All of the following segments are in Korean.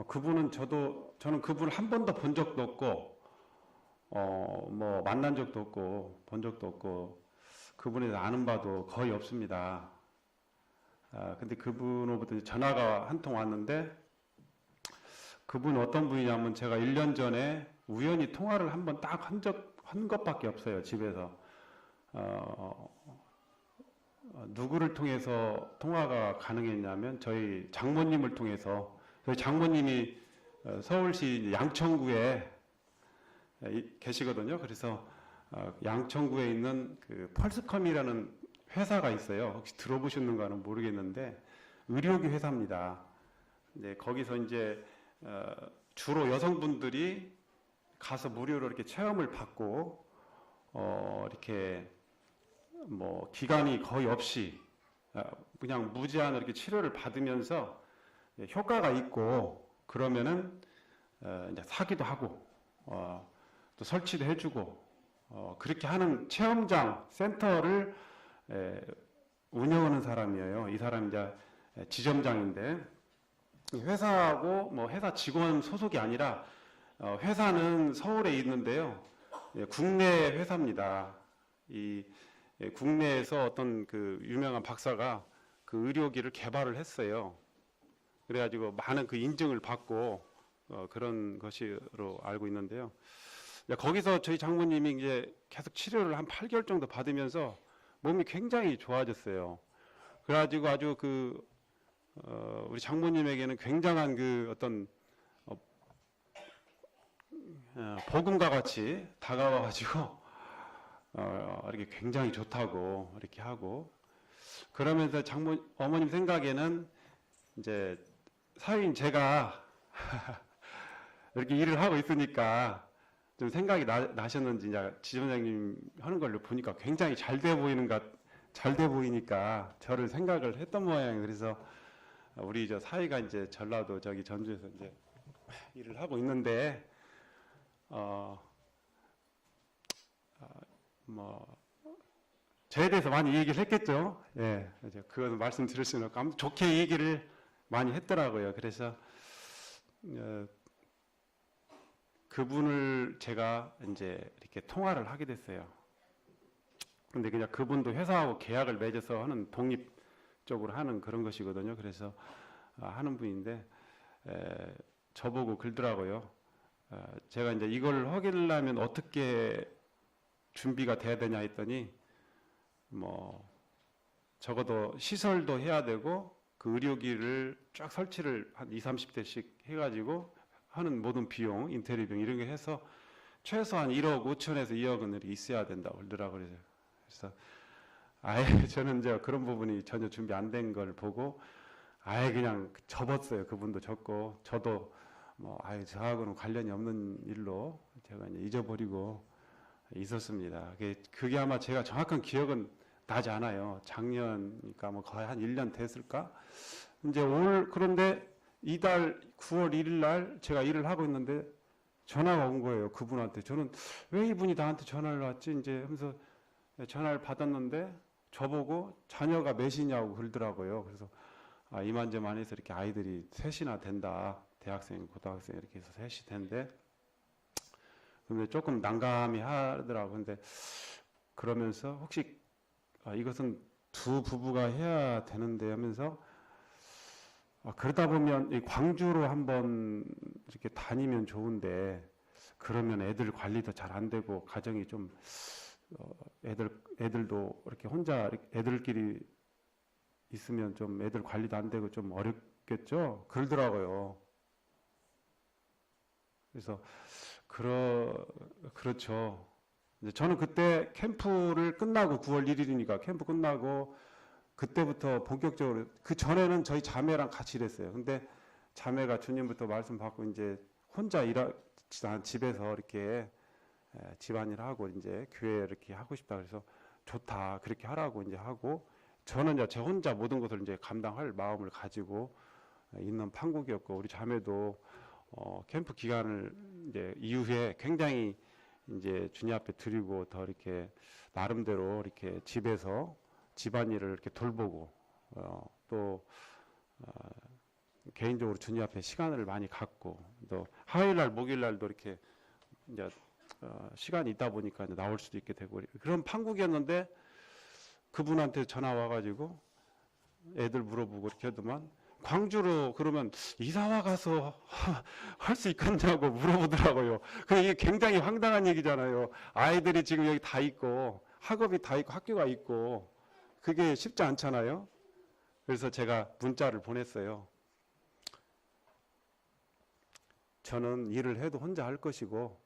그분은 저는 그분을 한 번도 본 적도 없고, 뭐, 만난 적도 없고, 본 적도 없고, 그분에 대해서 아는 바도 거의 없습니다. 근데 그분으로부터 이제 전화가 한 통 왔는데, 그분 어떤 분이냐면 제가 1년 전에 우연히 통화를 한 번 딱 한 것밖에 없어요, 집에서. 어, 누구를 통해서 통화가 가능했냐면 저희 장모님을 통해서, 저희 장모님이 서울시 양천구에 계시거든요. 그래서 양천구에 있는 그 펄스컴이라는 회사가 있어요. 혹시 들어보셨는가는 모르겠는데 의료기 회사입니다. 이제 거기서 이제 주로 여성분들이 가서 무료로 이렇게 체험을 받고 이렇게 뭐 기간이 거의 없이 그냥 무제한으로 이렇게 치료를 받으면서 효과가 있고 그러면은 이제 사기도 하고 또 설치도 해주고 그렇게 하는 체험장 센터를 운영하는 사람이에요. 이 사람 이제 지점장인데 회사하고 뭐 회사 직원 소속이 아니라 회사는 서울에 있는데요. 국내 회사입니다. 이 국내에서 어떤 그 유명한 박사가 그 의료기를 개발을 했어요. 그래가지고 많은 그 인증을 받고 그런 것으로 알고 있는데요. 거기서 저희 장모님이 이제 계속 치료를 한 8개월 정도 받으면서 몸이 굉장히 좋아졌어요. 그래가지고 아주 우리 장모님에게는 굉장한 그 어떤 복음과 같이 다가와가지고 이렇게 굉장히 좋다고 이렇게 하고 그러면서 어머님 생각에는 이제 사위인 제가 이렇게 일을 하고 있으니까 좀 생각이 나셨는지 이제 지점장님 하는 걸로 보니까 굉장히 잘 돼 보이니까 저를 생각을 했던 모양이에요. 그래서 우리 저 사위가 이제 전라도 저기 전주에서 이제 일을 하고 있는데 뭐 저에 대해서 많이 얘기를 했겠죠. 예, 이제 그것은 말씀드릴 수는 없고 아무튼 좋게 얘기를 많이 했더라고요. 그래서 그분을 제가 이제 이렇게 통화를 하게 됐어요. 근데 그냥 그분도 회사하고 계약을 맺어서 하는 독립적으로 하는 그런 것이거든요. 그래서 하는 분인데 저보고 그러더라고요. 제가 이제 이걸 하려면 어떻게 준비가 돼야 되냐 했더니 뭐 적어도 시설도 해야 되고 그 의료기를 쫙 설치를 한 20, 30대씩 해가지고 하는 모든 비용, 인테리어 비용 이런 게 해서 최소한 1억 5천에서 2억은 있어야 된다고 그러더라고요. 그래서 아예 저는 이제 그런 부분이 전혀 준비 안 된 걸 보고 아예 그냥 접었어요. 그분도 접고 저도 뭐 아예 저하고는 관련이 없는 일로 제가 이제 잊어버리고 있었습니다. 그게 아마 제가 정확한 기억은 나지 않아요. 작년이니까 뭐 거의 한 1년 됐을까? 이제 그런데 이달 9월 1일 날 제가 일을 하고 있는데 전화가 온 거예요. 그분한테. 저는 왜 이분이 나한테 전화를 왔지? 이제 하면서 전화를 받았는데 저보고 자녀가 몇이냐고 그러더라고요. 그래서 이만저만 해서 이렇게 아이들이 셋이나 된다. 대학생, 고등학생 이렇게 해서 셋이 된대. 근데 조금 난감히 하더라고요. 근데 그러면서 혹시 이것은 두 부부가 해야 되는데 하면서 그러다 보면 이 광주로 한번 이렇게 다니면 좋은데 그러면 애들 관리도 잘 안 되고 가정이 좀 애들도 이렇게 혼자 애들끼리 있으면 좀 애들 관리도 안 되고 좀 어렵겠죠? 그러더라고요. 그래서 그렇죠. 이제 저는 그때 캠프를 끝나고 9월 1일이니까 캠프 끝나고 그때부터 본격적으로 그 전에는 저희 자매랑 같이 일했어요. 근데 자매가 주님부터 말씀 받고 이제 혼자 집에서 이렇게 집안일 하고 이제 교회 이렇게 하고 싶다 그래서 좋다 그렇게 하라고 이제 하고 저는 이제 제 혼자 모든 것을 이제 감당할 마음을 가지고 있는 판국이었고 우리 자매도 캠프 기간을 이제 이후에 굉장히 이제 주님 앞에 드리고 더 이렇게 나름대로 이렇게 집에서 집안일을 이렇게 돌보고 또 개인적으로 주님 앞에 시간을 많이 갖고 또 화요일 날 목요일 날도 이렇게 이제 시간이 있다 보니까 이제 나올 수도 있게 되고 그런 판국이었는데 그분한테 전화 와가지고 애들 물어보고 이렇게 하더만 광주로 그러면 이사와 가서 할 수 있겠냐고 물어보더라고요. 이게 굉장히 황당한 얘기잖아요. 아이들이 지금 여기 다 있고 학업이 다 있고 학교가 있고 그게 쉽지 않잖아요. 그래서 제가 문자를 보냈어요. 저는 일을 해도 혼자 할 것이고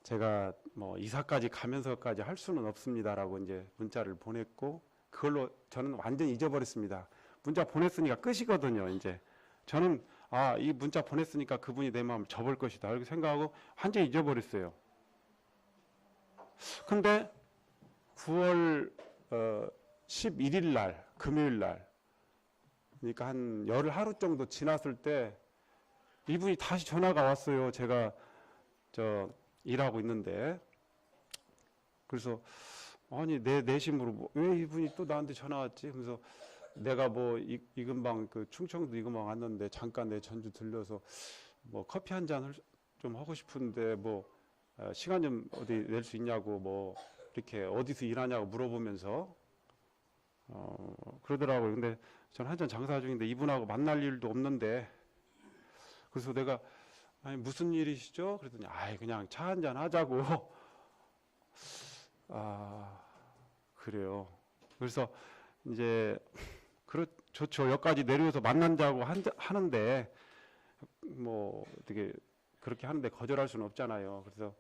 제가 뭐 이사까지 가면서까지 할 수는 없습니다라고 이제 문자를 보냈고 그걸로 저는 완전히 잊어버렸습니다. 문자 보냈으니까 끝이거든요. 이제 저는 이 문자 보냈으니까 그분이 내 마음을 접을 것이다 이렇게 생각하고 완전히 잊어버렸어요. 근데 9월 11일 날 금요일 날 그러니까 한 열흘 하루 정도 지났을 때 이분이 다시 전화가 왔어요. 제가 일하고 있는데 그래서 아니 내 내심으로 왜 이분이 또 나한테 전화 왔지? 그래서 내가 뭐 이근방 그 충청도 이근방 왔는데 잠깐 내 전주 들려서 뭐 커피 한 잔 좀 하고 싶은데 뭐 시간 좀 어디 낼 수 있냐고 뭐 이렇게 어디서 일하냐고 물어보면서 그러더라고요. 근데 저는 한참 장사 중인데 이분하고 만날 일도 없는데 그래서 내가 아니 무슨 일이시죠? 그랬더니 그냥 차 한잔 하자고. 그래요. 그래서 이제 좋죠. 여기까지 내려와서 만난다고 하는데 뭐 어떻게 그렇게 하는데 거절할 수는 없잖아요. 그래서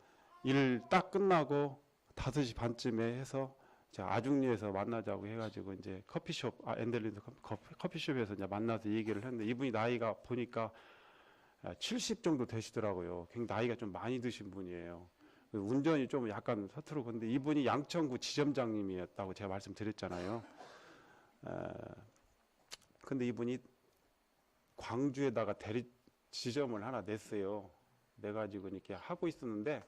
일 딱 끝나고 5시 반쯤에 해서 아중리에서 만나자고 해가지고 이제 커피숍 엔델린스 커피숍에서 이제 만나서 얘기를 했는데 이분이 나이가 보니까 70 정도 되시더라고요. 굉장히 나이가 좀 많이 드신 분이에요. 운전이 좀 약간 서투르고 근데 이분이 양천구 지점장님이었다고 제가 말씀드렸잖아요. 근데 이분이 광주에다가 대리 지점을 하나 냈어요. 내가지고 이렇게 하고 있었는데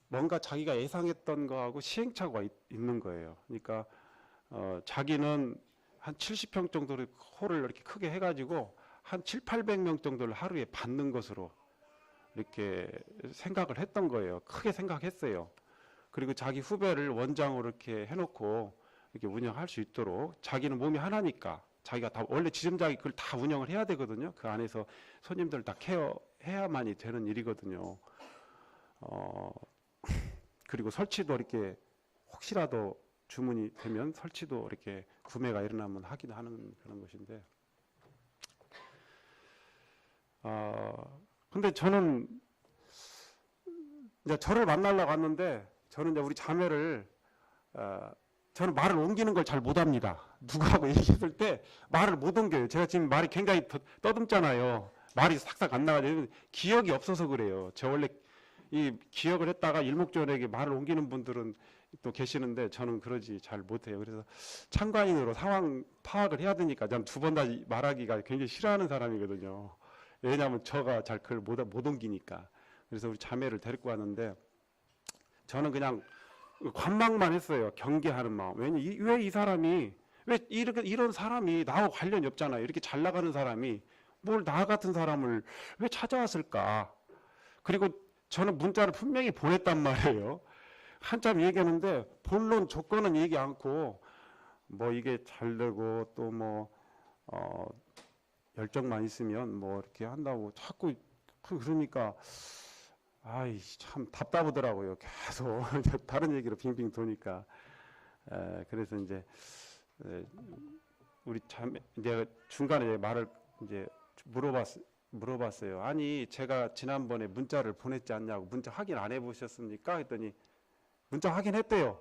뭔가 자기가 예상했던 거하고 시행착오가 있는 거예요. 그러니까 자기는 한 70평 정도를 홀을 이렇게 크게 해가지고 한 7, 800명 정도를 하루에 받는 것으로 이렇게 생각을 했던 거예요. 크게 생각했어요. 그리고 자기 후배를 원장으로 이렇게 해놓고 이렇게 운영할 수 있도록 자기는 몸이 하나니까 자기가 다 원래 지점장이 그걸 다 운영을 해야 되거든요. 그 안에서 손님들 다 케어해야만이 되는 일이거든요. 그리고 설치도 이렇게 혹시라도 주문이 되면 설치도 이렇게 구매가 일어나면 하기도 하는 그런 것인데 근데 저는 이제 저를 만나려고 왔는데 저는 이제 우리 자매를 저는 말을 옮기는 걸 잘 못합니다. 누구하고 얘기했을 때 말을 못 옮겨요. 제가 지금 말이 굉장히 떠듬잖아요. 말이 싹싹 안 나가지고 기억이 없어서 그래요. 저 원래 이 기억을 했다가 일목전에게 말을 옮기는 분들은 또 계시는데 저는 그러지 잘 못해요. 그래서 참관인으로 상황 파악을 해야 되니까 저는 두 번 다 말하기가 굉장히 싫어하는 사람이거든요. 왜냐하면 저가 잘 그걸 못 옮기니까. 그래서 우리 자매를 데리고 왔는데 저는 그냥 관망만 했어요. 경계하는 마음. 왜 이 사람이 왜 이런 사람이 나하고 관련이 없잖아요. 이렇게 잘 나가는 사람이 뭘 나 같은 사람을 왜 찾아왔을까? 그리고 저는 문자를 분명히 보냈단 말이에요. 한참 얘기하는데 본론 조건은 얘기 않고 뭐 이게 잘 되고 또 뭐 열정만 있으면 뭐 이렇게 한다고 자꾸 그러니까 참 답답하더라고요. 계속 다른 얘기로 빙빙 도니까 그래서 이제 우리 참 이제 중간에 말을 이제 물어봤어요. 아니 제가 지난번에 문자를 보냈지 않냐고 문자 확인 안 해보셨습니까? 했더니 문자 확인했대요.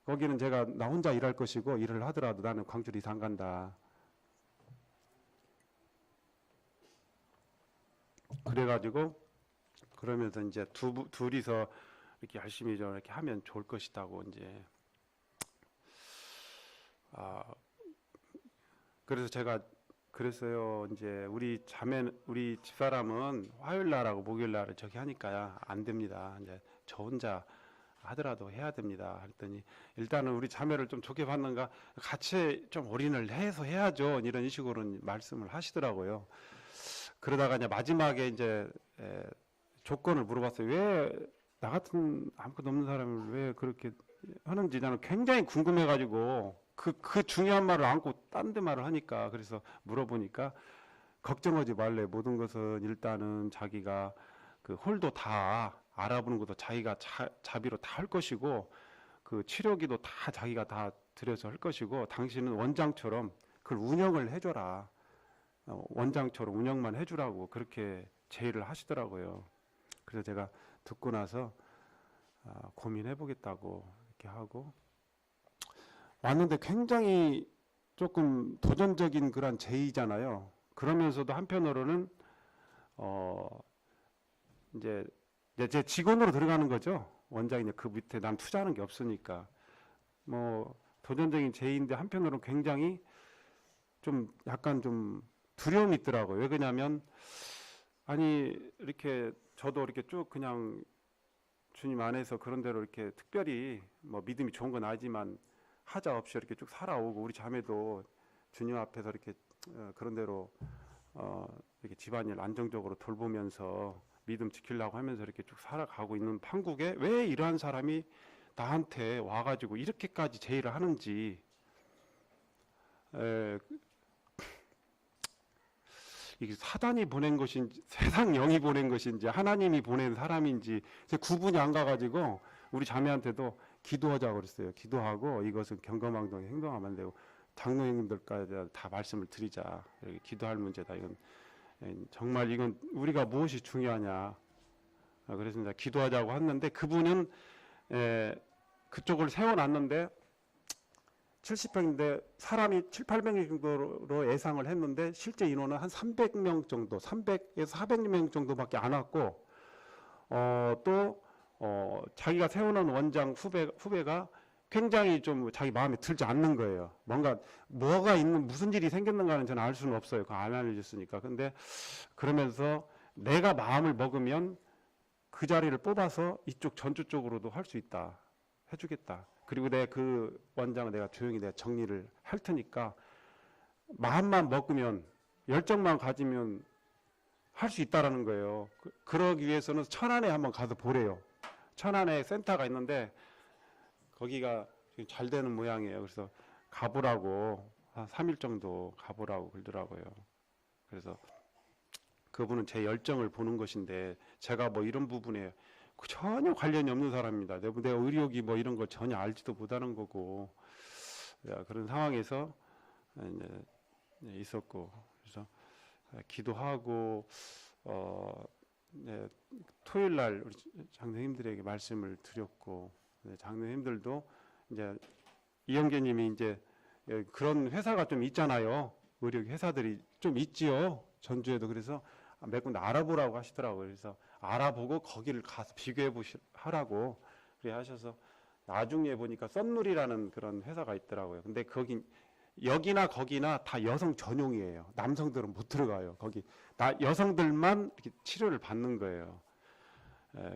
거기는 제가 나 혼자 일할 것이고 일을 하더라도 나는 광주로 이사 안 간다. 그래가지고 그러면서 이제 둘이서 이렇게 열심히 좀 이렇게 하면 좋을 것이다고 이제 그래서 제가 그랬어요. 이제 우리 집사람은 화요일 날하고 목요일 날을 저기 하니까 안 됩니다. 이제 저 혼자 하더라도 해야 됩니다. 했더니 일단은 우리 자매를 좀 좋게 봤는가 같이 좀 올인을 해서 해야죠. 이런 식으로 말씀을 하시더라고요. 그러다가 이제 마지막에 이제 조건을 물어봤어요. 왜 나 같은 아무것도 없는 사람을 왜 그렇게 하는지 나는 굉장히 궁금해가지고 그 중요한 말을 안고 딴 데 말을 하니까 그래서 물어보니까 걱정하지 말래. 모든 것은 일단은 자기가 그 홀도 다 알아보는 것도 자기가 자비로 다 할 것이고 그 치료기도 다 자기가 다 들여서 할 것이고 당신은 원장처럼 그걸 운영을 해줘라. 원장처럼 운영만 해주라고 그렇게 제의를 하시더라고요. 그래서 제가 듣고 나서 고민해 보겠다고 이렇게 하고 왔는데 굉장히 조금 도전적인 그런 제의잖아요. 그러면서도 한편으로는 이제 제 직원으로 들어가는 거죠. 원장이 그 밑에 난 투자하는 게 없으니까 뭐 도전적인 제의인데 한편으로는 굉장히 좀 약간 좀 두려움이 있더라고요. 왜 그러냐면 아니 이렇게 저도 이렇게 쭉 그냥 주님 안에서 그런 대로 이렇게 특별히 뭐 믿음이 좋은 건 아니지만 하자 없이 이렇게 쭉 살아오고 우리 자매도 주님 앞에서 이렇게 그런 대로 이렇게 집안일 안정적으로 돌보면서 믿음 지키려고 하면서 이렇게 쭉 살아가고 있는 판국에 왜 이러한 사람이 나한테 와가지고 이렇게까지 제의를 하는지 이게 사단이 보낸 것인지 세상 영이 보낸 것인지 하나님이 보낸 사람인지 구분이 안 가가지고 우리 자매한테도 기도하자고 그랬어요. 기도하고 이것은 경거망동에 행동하면 안 되고 장로님들까지 다 말씀을 드리자. 이렇게 기도할 문제다. 이건 정말 이건 우리가 무엇이 중요하냐. 그래서 이제 기도하자고 했는데 그분은 그쪽을 세워놨는데 70평인데 사람이 7, 800명 정도로 예상을 했는데 실제 인원은 한 300명 정도, 300에서 400명 정도밖에 안 왔고 또 자기가 세워놓은 원장 후배가 굉장히 좀 자기 마음에 들지 않는 거예요. 뭐가 있는 무슨 일이 생겼는가는 저는 알 수는 없어요. 그거 안 알려줬으니까. 근데 그러면서 내가 마음을 먹으면 그 자리를 뽑아서 이쪽 전주 쪽으로도 할 수 있다. 해주겠다. 그리고 그 원장은 내가 조용히 내가 정리를 할 테니까 마음만 먹으면 열정만 가지면 할 수 있다라는 거예요. 그러기 위해서는 천안에 한번 가서 보래요. 천안에 센터가 있는데 거기가 지금 잘 되는 모양이에요. 그래서 가보라고 한 3일 정도 가보라고 그러더라고요. 그래서 그분은 제 열정을 보는 것인데 제가 뭐 이런 부분에 전혀 관련이 없는 사람입니다. 내 의료기 뭐 이런 걸 전혀 알지도 못하는 거고 그런 상황에서 이제 있었고 그래서 기도하고 토요일 날 우리 장로님들에게 말씀을 드렸고 장로님들도 이제 이영계님이 이제 그런 회사가 좀 있잖아요. 의료기 회사들이 좀 있지요. 전주에도. 그래서 몇 군데 알아보라고 하시더라고요. 그래서 알아보고 거기를 가서 비교해 하라고 그래 하셔서 나중에 보니까 썬룰이라는 그런 회사가 있더라고요. 근데 거기 여기나 거기나 다 여성 전용이에요. 남성들은 못 들어가요. 거기 여성들만 이렇게 치료를 받는 거예요.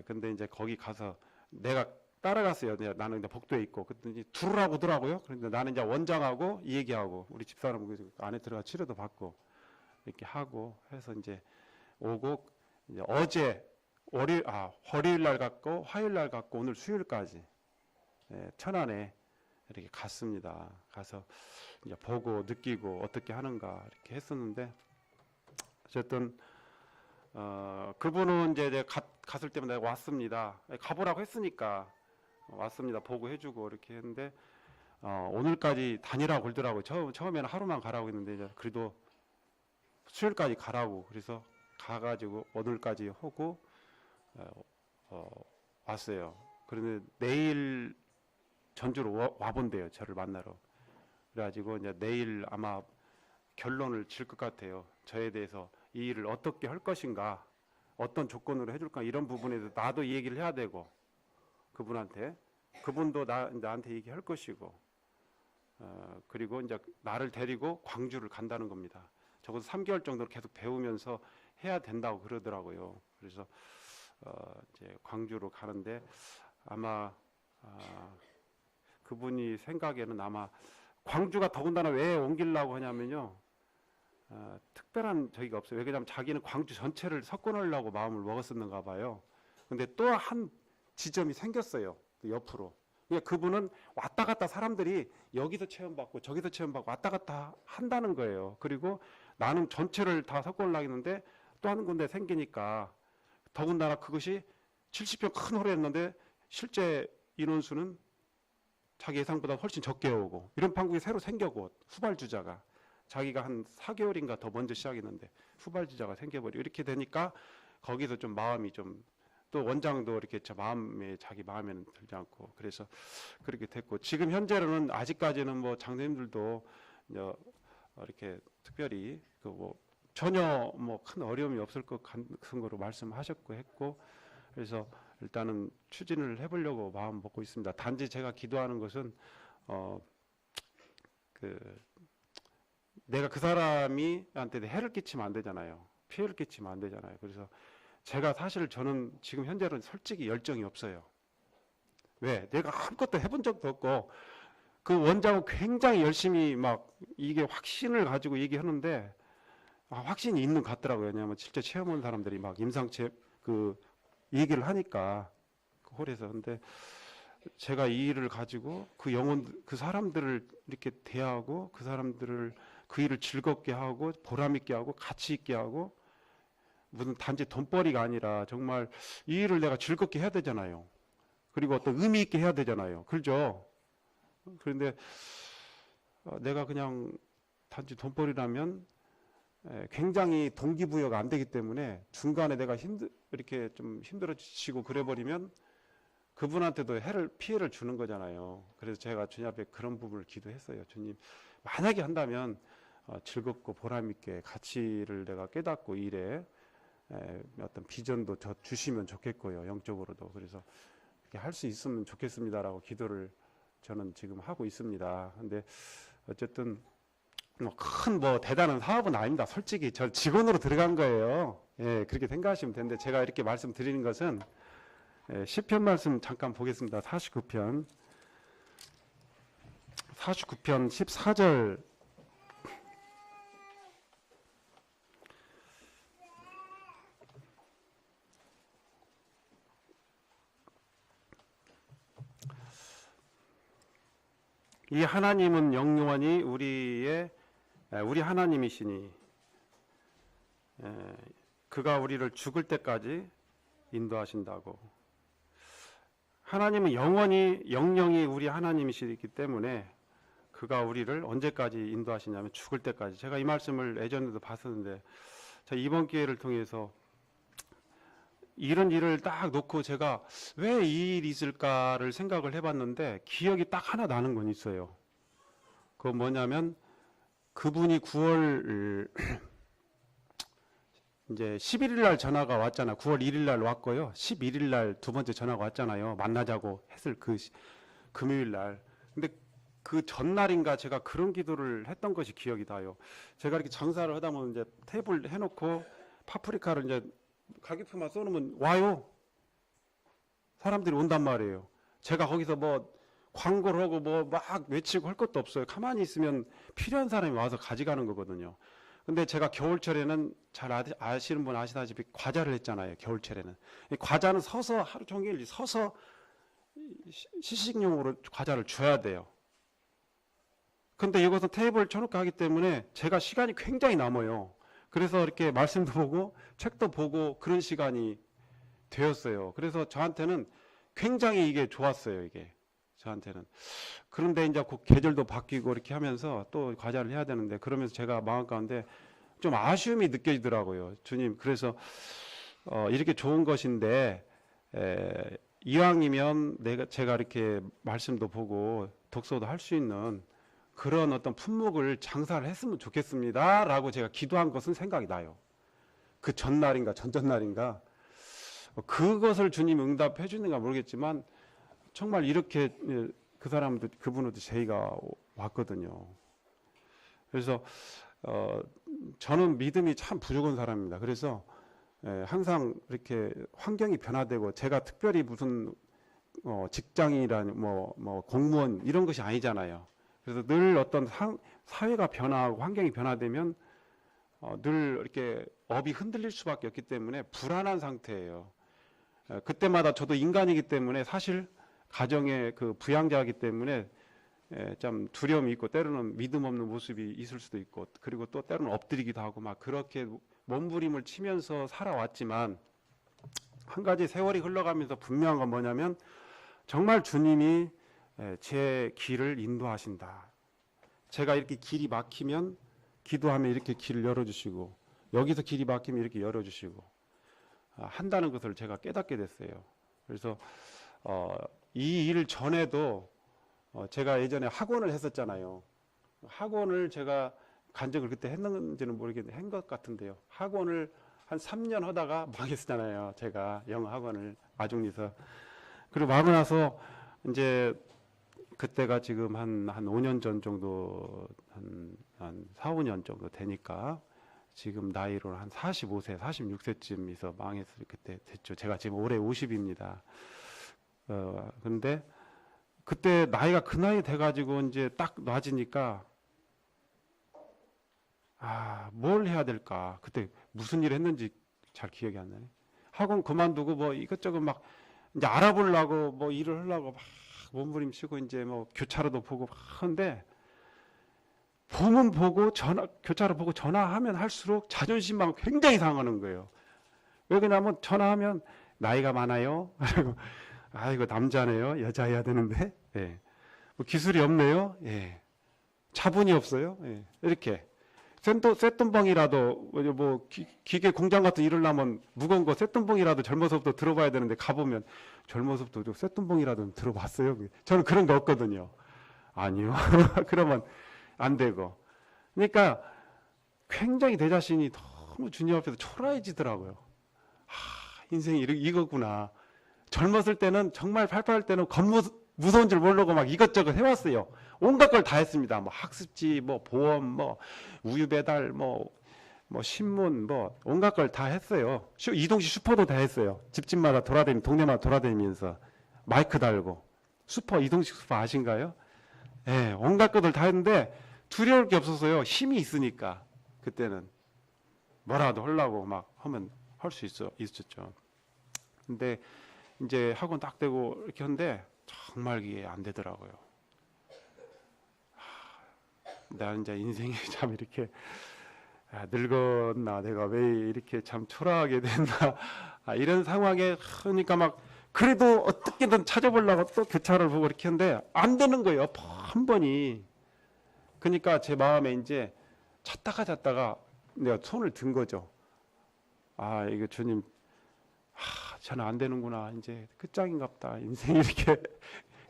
근데 이제 거기 가서 내가 따라갔어요. 나는 이제 복도에 있고 그랬더니 둘이라고 오더라고요. 그런데 나는 이제 원장하고 이 얘기하고 우리 집사람 안에 들어가 치료도 받고 이렇게 하고 해서 이제 오고 이제 어제 월요일 날 갔고 화요일 날 갔고 오늘 수요일까지 천안에 이렇게 갔습니다. 가서 이제 보고 느끼고 어떻게 하는가 이렇게 했었는데 어쨌든 그분은 이제 갔을 때마다 왔습니다. 가보라고 했으니까 왔습니다. 보고 해주고 이렇게 했는데 오늘까지 다니라고 그러더라고요. 처음에는 하루만 가라고 했는데 이제 그래도 수요일까지 가라고 그래서 가가지고 오늘까지 하고 왔어요. 그런데 내일 전주로 와본대요. 저를 만나러. 그래가지고 이제 내일 아마 결론을 질 것 같아요. 저에 대해서 이 일을 어떻게 할 것인가, 어떤 조건으로 해줄까 이런 부분에서 나도 이 얘기를 해야 되고 그분한테 그분도 나한테 얘기할 것이고 그리고 이제 나를 데리고 광주를 간다는 겁니다. 적어도 3개월 정도 계속 배우면서 해야 된다고 그러더라고요. 그래서 이제 광주로 가는데 아마 그분이 생각에는 아마 광주가 더군다나 왜 옮기려고 하냐면요. 특별한 저기가 없어요. 왜냐하면 자기는 광주 전체를 석권하려고 마음을 먹었었는가 봐요. 근데 또 한 지점이 생겼어요. 그 옆으로. 그러니까 그분은 왔다 갔다 사람들이 여기서 체험받고 저기서 체험받고 왔다 갔다 한다는 거예요. 그리고 나는 전체를 다 석권을 하겠는데 또 한 군데 생기니까 더군다나 그것이 70평 큰 홀이었는데 실제 인원수는 자기 예상보다 훨씬 적게 오고 이런 판국이 새로 생겨고 후발주자가 자기가 한 4개월인가 더 먼저 시작했는데 후발주자가 생겨버리고 이렇게 되니까 거기서 좀 마음이 좀 또 원장도 이렇게 자기 마음에는 들지 않고 그래서 그렇게 됐고 지금 현재로는 아직까지는 뭐 장로님들도 이렇게 특별히 그 뭐 전혀 뭐 큰 어려움이 없을 것 같은 거로 말씀하셨고 했고 그래서 일단은 추진을 해보려고 마음 먹고 있습니다. 단지 제가 기도하는 것은 내가 그 사람이한테 해를 끼치면 안 되잖아요. 피해를 끼치면 안 되잖아요. 그래서 제가 사실 저는 지금 현재는 솔직히 열정이 없어요. 왜? 내가 아무것도 해본 적도 없고 그 원장은 굉장히 열심히 막 이게 확신을 가지고 얘기하는데 확신이 있는 것 같더라고요. 왜냐하면 실제 체험한 사람들이 막 임상체 그 얘기를 하니까 그 홀에서 근데 제가 이 일을 가지고 그 영혼 그 사람들을 이렇게 대하고 그 사람들을 그 일을 즐겁게 하고 보람 있게 하고 가치 있게 하고 무슨 단지 돈벌이가 아니라 정말 이 일을 내가 즐겁게 해야 되잖아요. 그리고 어떤 의미 있게 해야 되잖아요. 그렇죠? 그런데 내가 그냥 단지 돈벌이라면 굉장히 동기부여가 안 되기 때문에 중간에 내가 이렇게 좀 힘들어지고 그래버리면 그분한테도 피해를 주는 거잖아요. 그래서 제가 주님 앞에 그런 부분을 기도했어요. 주님, 만약에 한다면 즐겁고 보람있게 가치를 내가 깨닫고 일에 어떤 비전도 주시면 좋겠고요. 영적으로도. 그래서 이렇게 할 수 있으면 좋겠습니다라고 기도를 저는 지금 하고 있습니다. 근데 어쨌든 큰 대단한 사업은 아닙니다. 솔직히 저 직원으로 들어간 거예요. 예, 그렇게 생각하시면 되는데 제가 이렇게 말씀드리는 것은 시편 말씀 잠깐 보겠습니다. 49편 14절 이 하나님은 영원히 우리 하나님이시니 그가 우리를 죽을 때까지 인도하신다고. 하나님은 영영이 우리 하나님이시기 때문에 그가 우리를 언제까지 인도하시냐면 죽을 때까지. 제가 이 말씀을 예전에도 봤었는데 이번 기회를 통해서 이런 일을 딱 놓고 제가 왜 이 일이 있을까를 생각을 해봤는데 기억이 딱 하나 나는 건 있어요. 그건 뭐냐면 그분이 9월 이제 11일 날 전화가 왔잖아. 9월 1일 날 왔고요. 11일 날 두 번째 전화가 왔잖아요. 만나자고 했을 그 금요일 날. 근데 그 전날인가 제가 그런 기도를 했던 것이 기억이 나요. 제가 이렇게 장사를 하다 보면 이제 테이블 해놓고 파프리카를 이제 가격표만 써놓으면 와요. 사람들이 온단 말이에요. 제가 거기서 뭐 광고를 하고 뭐 막 외치고 할 것도 없어요. 가만히 있으면 필요한 사람이 와서 가져가는 거거든요. 근데 제가 겨울철에는 잘 아시는 분 아시다시피 과자를 했잖아요. 겨울철에는. 과자는 서서 하루 종일 서서 시식용으로 과자를 줘야 돼요. 근데 이것은 테이블 쳐놓고 하기 때문에 제가 시간이 굉장히 남아요. 그래서 이렇게 말씀도 보고 책도 보고 그런 시간이 되었어요. 그래서 저한테는 굉장히 이게 좋았어요. 이게 저한테는. 그런데 이제 그 계절도 바뀌고 이렇게 하면서 또 과자를 해야 되는데 그러면서 제가 마음 가운데 좀 아쉬움이 느껴지더라고요. 주님, 그래서 이렇게 좋은 것인데 이왕이면 제가 이렇게 말씀도 보고 독서도 할 수 있는 그런 어떤 품목을 장사를 했으면 좋겠습니다 라고 제가 기도한 것은 생각이 나요. 그 전날인가 전전날인가 그것을 주님 응답해 주는가 모르겠지만 정말 이렇게 그 사람도 그분한테 제의가 왔거든요. 그래서 저는 믿음이 참 부족한 사람입니다. 그래서 항상 이렇게 환경이 변화되고 제가 특별히 무슨 직장이란 뭐 공무원 이런 것이 아니잖아요. 그래서 늘 어떤 사회가 변화하고 환경이 변화되면 늘 이렇게 업이 흔들릴 수밖에 없기 때문에 불안한 상태예요. 그때마다 저도 인간이기 때문에 사실 가정의 그 부양자이기 때문에 좀 두려움이 있고 때로는 믿음 없는 모습이 있을 수도 있고 그리고 또 때로는 엎드리기도 하고 막 그렇게 몸부림을 치면서 살아왔지만 한 가지 세월이 흘러가면서 분명한 건 뭐냐면 정말 주님이 제 길을 인도하신다. 제가 이렇게 길이 막히면 기도하면 이렇게 길을 열어주시고 여기서 길이 막히면 이렇게 열어주시고 한다는 것을 제가 깨닫게 됐어요. 그래서 이 일 전에도 제가 예전에 학원을 했었잖아요. 학원을 제가 간증을 그때 했는지는 모르겠는데 한 것 같은데요. 학원을 한 3년 하다가 망했잖아요. 제가 영어 학원을 아중리서. 그리고 마고 나서 이제 그때가 지금 한 5년 전 정도 한 4, 5년 정도 되니까 지금 나이로 한 45세, 46세쯤에서 망했을 그때 됐죠. 제가 지금 올해 50입니다. 근데 그때 나이가 그 나이 돼가지고 이제 딱 놔지니까 뭘 해야 될까? 그때 무슨 일을 했는지 잘 기억이 안 나네. 학원 그만두고 뭐 이것저것 막 이제 알아보려고 뭐 일을 하려고 막 몸부림치고 이제 뭐 교차로도 보고 막 하는데 보면 보고 교차로 보고 전화하면 할수록 자존심만 굉장히 상하는 거예요. 왜 그러냐면 전화하면 나이가 많아요. 이거 남자네요. 여자여야 되는데. 예. 뭐 기술이 없네요. 예. 자본이 없어요. 예. 이렇게. 쇳돈봉이라도 뭐 기계 공장 같은 일을 하면 무거운 거 쇳돈봉이라도 젊어서부터 들어봐야 되는데 가보면 젊어서부터 쇳돈봉이라도 들어봤어요. 저는 그런 거 없거든요. 아니요. 그러면 안 되고. 그러니까 굉장히 내 자신이 너무 주님 앞에서 초라해지더라고요. 인생이 이거구나. 젊었을 때는 정말 팔팔할 때는 무서운 줄 모르고 막 이것저것 해왔어요. 온갖 걸 다 했습니다. 뭐 학습지, 뭐 보험, 뭐 우유 배달, 뭐 신문, 뭐 온갖 걸 다 했어요. 이동식 슈퍼도 다 했어요. 집집마다 동네마다 돌아다니면서 마이크 달고 이동식 슈퍼 아신가요? 예, 온갖 것들 다 했는데 두려울 게 없었어요. 힘이 있으니까 그때는 뭐라도 하려고 막 하면 할 수 있었죠. 근데 이제 학원 딱 되고 이렇게 하는데 정말 이게 안 되더라고요. 나 이제 인생이 참 이렇게 늙었나, 내가 왜 이렇게 참 초라하게 됐나, 이런 상황에 하니까 막 그래도 어떻게든 찾아보려고 또 교차를 보고 이렇게 하는데 안 되는 거예요. 한 번이. 그러니까 제 마음에 이제 찾다가 내가 손을 든 거죠. 이거 주님, 저는 안 되는구나. 이제 끝장인갑다. 인생이 이렇게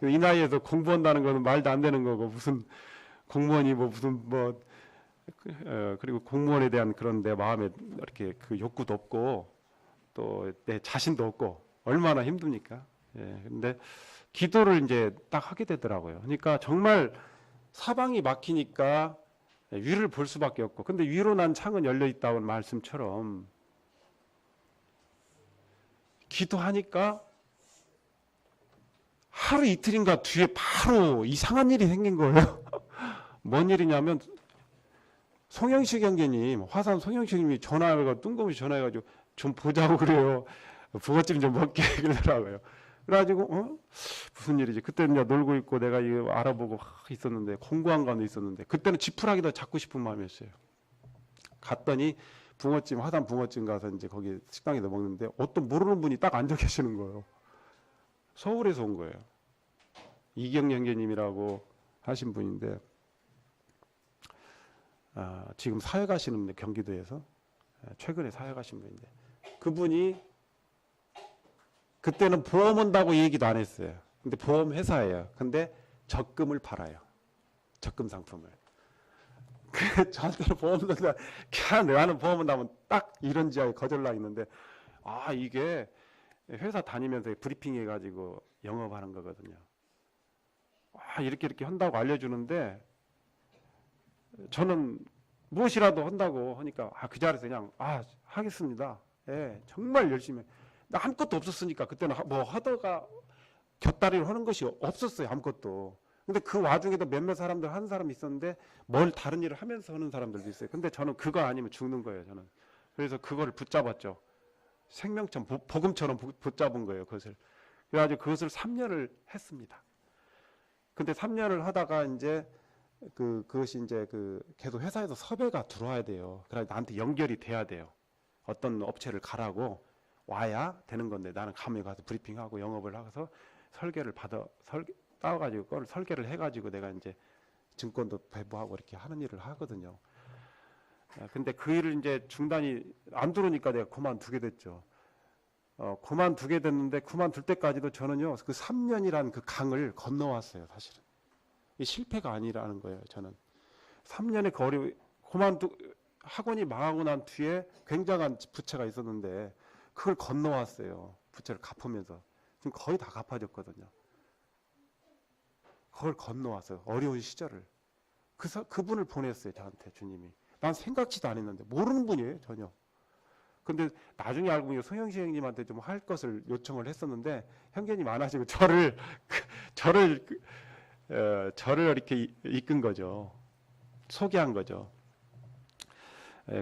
이 나이에서 공부한다는 거는 말도 안 되는 거고 무슨 공무원이 그리고 공무원에 대한 그런 내 마음에 이렇게 그 욕구도 없고 또 내 자신도 없고 얼마나 힘듭니까? 예. 근데 기도를 이제 딱 하게 되더라고요. 그러니까 정말 사방이 막히니까 위를 볼 수밖에 없고, 근데 위로 난 창은 열려 있다는 말씀처럼 기도하니까 하루 이틀인가 뒤에 바로 이상한 일이 생긴 거예요. 뭔 일이냐면 송영식 형제님, 화산 송영식 님이 전화해가지고 뜬금없이 전화해가지고 좀 보자고 그래요. 부잣집 좀 먹게 그러더라고요. 그래가지고 무슨 일이지? 그때는 이제 놀고 있고 내가 이거 알아보고 있었는데 공부한 가운데 있었는데 그때는 지푸라기도 잡고 싶은 마음이었어요. 갔더니 화산 붕어찜 가서 이제 거기 식당에서 먹는데 어떤 모르는 분이 딱 앉아 계시는 거예요. 서울에서 온 거예요. 이경 형제님이라고 하신 분인데 지금 사회 가시는 분인데 경기도에서 최근에 사회 가신 분인데 그분이 그때는 보험 온다고 얘기도 안 했어요. 근데 보험 회사예요. 근데 적금을 팔아요. 적금 상품을. 저한테는 보험 온다. 나는 보험 온다면 딱 이런 지하에 거절나 있는데 이게 회사 다니면서 브리핑 해가지고 영업하는 거거든요. 이렇게 한다고 알려주는데 저는 무엇이라도 한다고 하니까 그 자리에서 그냥 하겠습니다. 예, 정말 열심히. 나 아무것도 없었으니까 그때는 뭐 하다가 곁다리를 하는 것이 없었어요. 아무것도. 근데 그 와중에도 몇몇 사람들 하는 사람이 있었는데 뭘 다른 일을 하면서 하는 사람들도 있어요. 근데 저는 그거 아니면 죽는 거예요. 저는. 그래서 그거를 붙잡았죠. 생명처럼 복음처럼 붙잡은 거예요. 그것을. 그래가지고 그것을 3년을 했습니다. 근데 3년을 하다가 이제 그것이 이제 계속 회사에서 섭외가 들어와야 돼요. 그래 나한테 연결이 돼야 돼요. 어떤 업체를 가라고 와야 되는 건데 나는 가면 가서 브리핑하고 영업을 하고서 설계를 따와가지고 그걸 설계를 해가지고 내가 이제 증권도 배부하고 이렇게 하는 일을 하거든요. 근데 그 일을 이제 중단이 안 들어오니까 내가 그만두게 됐죠. 그만두게 됐는데 그만둘 때까지도 저는요 그 3년이란 그 강을 건너왔어요. 사실은 이 실패가 아니라는 거예요. 저는 3년의 거리 학원이 망하고 난 뒤에 굉장한 부채가 있었는데 그걸 건너왔어요. 부채를 갚으면서 지금 거의 다 갚아졌거든요. 그걸 건너왔어요. 어려운 시절을. 그분을 보냈어요. 저한테 주님이. 난 생각지도 않았는데 모르는 분이에요. 전혀. 근데 나중에 알고 보니까 송영시 형님한테 좀 할 것을 요청을 했었는데 형제님 안 하시고 저를 이렇게 이끈 거죠. 소개한 거죠.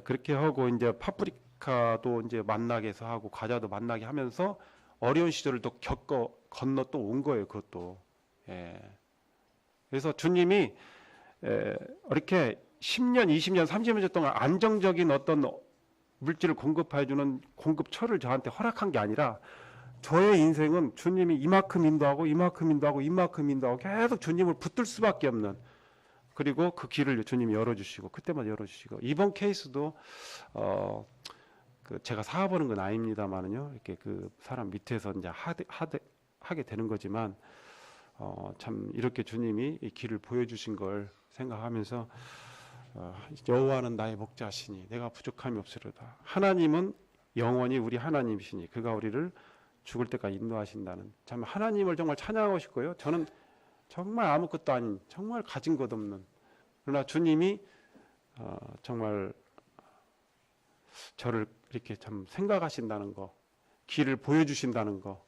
그렇게 하고 이제 파프리카도 이제 만나게 해서 하고 과자도 만나게 하면서 어려운 시절을 또 건너 또 온 거예요. 그것도. 그래서 주님이 이렇게 10년, 20년, 30년 동안 안정적인 어떤 물질을 공급해주는 공급처를 저한테 허락한 게 아니라 저의 인생은 주님이 이만큼 인도하고 이만큼 인도하고 이만큼 인도하고 계속 주님을 붙들 수밖에 없는, 그리고 그 길을 주님이 열어주시고 그때만 열어주시고, 이번 케이스도 제가 사업하는 건 아닙니다만은요, 이렇게 그 사람 밑에서 이제 하게 되는 거지만 참 이렇게 주님이 이 길을 보여주신 걸 생각하면서 여호와는 나의 목자시니 내가 부족함이 없으리로다. 하나님은 영원히 우리 하나님이시니 그가 우리를 죽을 때까지 인도하신다는, 참 하나님을 정말 찬양하고 싶고요. 저는 정말 아무것도 아닌, 정말 가진 것 없는, 그러나 주님이 정말 저를 이렇게 참 생각하신다는 거, 길을 보여주신다는 거,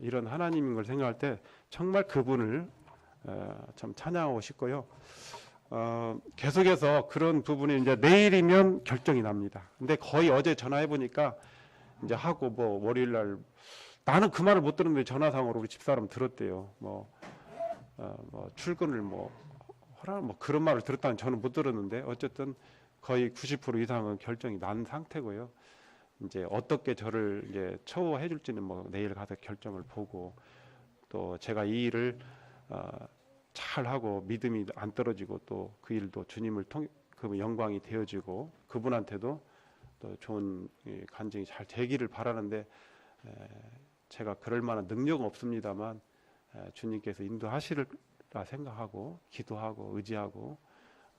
이런 하나님인 걸 생각할 때 정말 그분을 참 찬양하고 싶고요. 계속해서 그런 부분이 이제 내일이면 결정이 납니다. 근데 거의 어제 전화해 보니까 이제 하고 뭐 월요일 날, 나는 그 말을 못 들었는데 전화상으로 우리 집사람 들었대요. 뭐 출근을 하라 뭐 그런 말을 들었다는 저는 못 들었는데 어쨌든 거의 90% 이상은 결정이 난 상태고요. 이제 어떻게 저를 이제 처우해 줄지는 뭐 내일 가서 결정을 보고, 또 제가 이 일을 잘 하고 믿음이 안 떨어지고 또 그 일도 주님을 통해 그 영광이 되어지고 그분한테도 또 좋은 간증이 잘 되기를 바라는데, 제가 그럴 만한 능력은 없습니다만 주님께서 인도하시리라 생각하고 기도하고 의지하고,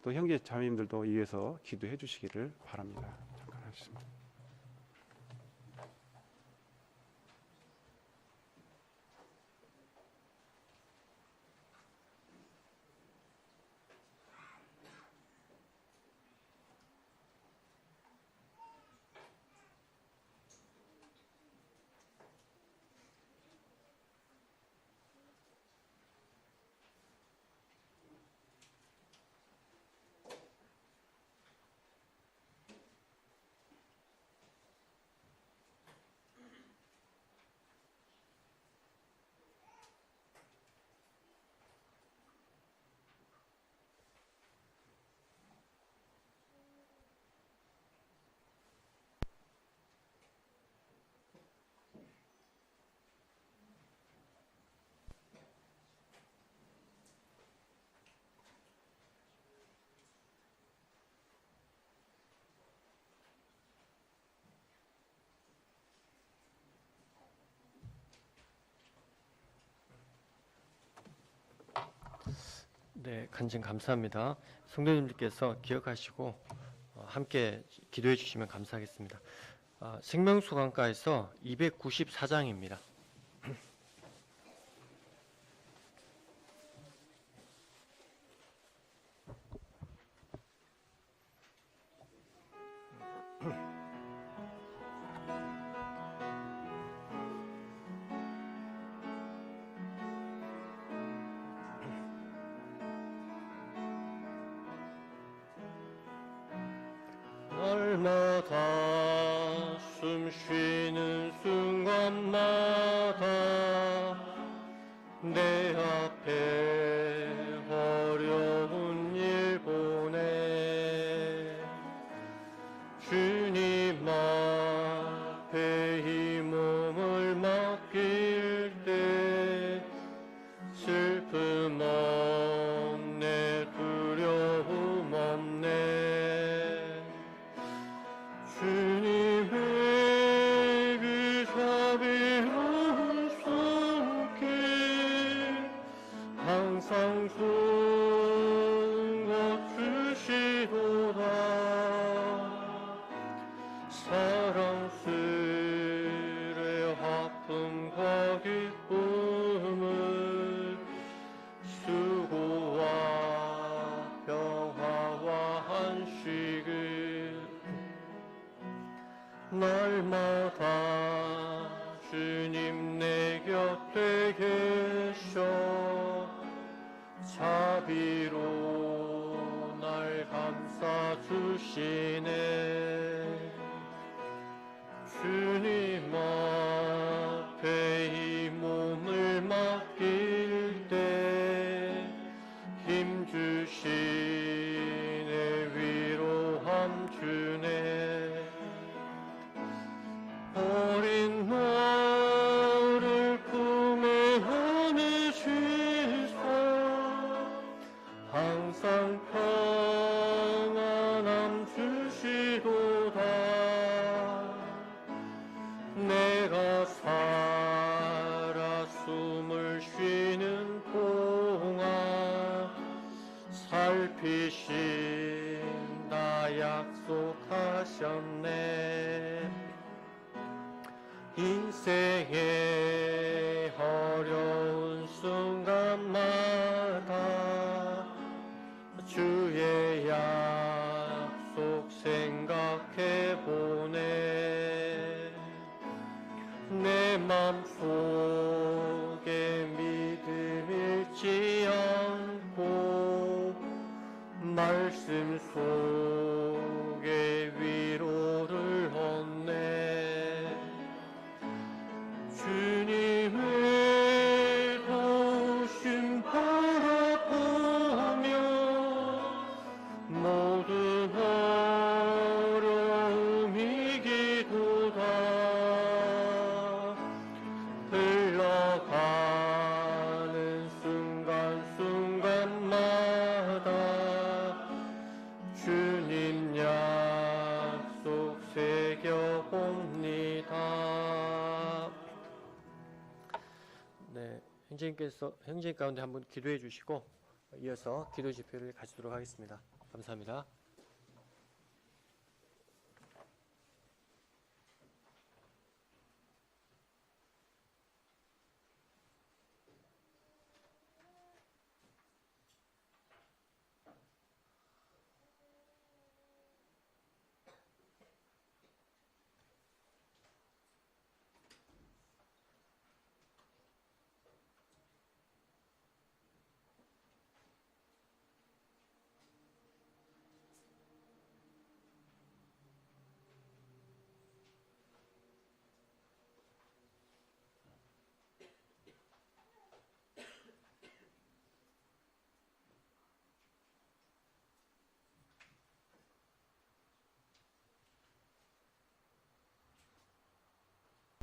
또 형제 자매님들도 위해서 기도해 주시기를 바랍니다. 잠깐 하겠습니다. 네, 간증 감사합니다. 성도님들께서 기억하시고 함께 기도해 주시면 감사하겠습니다. 생명수강가에서 294장입니다. 날마다 숨 쉬는 순간마다 내 앞에 어려운 일 보내 주님 앞에 이 몸을 맡길 때 슬픔 없네 두려움 없네 주님의 그 자비로운 손길 항상 좋은 것 주시도다 사랑스레 화품과 기쁨을 수고와 평화와 안식을 날마다 주님 내 곁에 계셔 자비로 날 감싸 주시네 주님 앞에 이 몸을 맡길 때 힘주시네 위로함 주네 어린 나를 품에 안으시소 항상 평안함 주시도다 내가 살아 숨을 쉬는 동안 살피신다 약속하셨네 인생의 어려운 순간마다 주의 약속 생각해보네 내 맘속에 믿음 잃지 않고 말씀 속에 위로를 얻네 주님의 도우심 바라보며 모든 어려움 이기도다 흘러가는 순간순간마다 주님 약속 새겨봅니다. 네, 형제님 가운데 한번 기도해 주시고 이어서 기도 집회를 가지도록 하겠습니다. 감사합니다.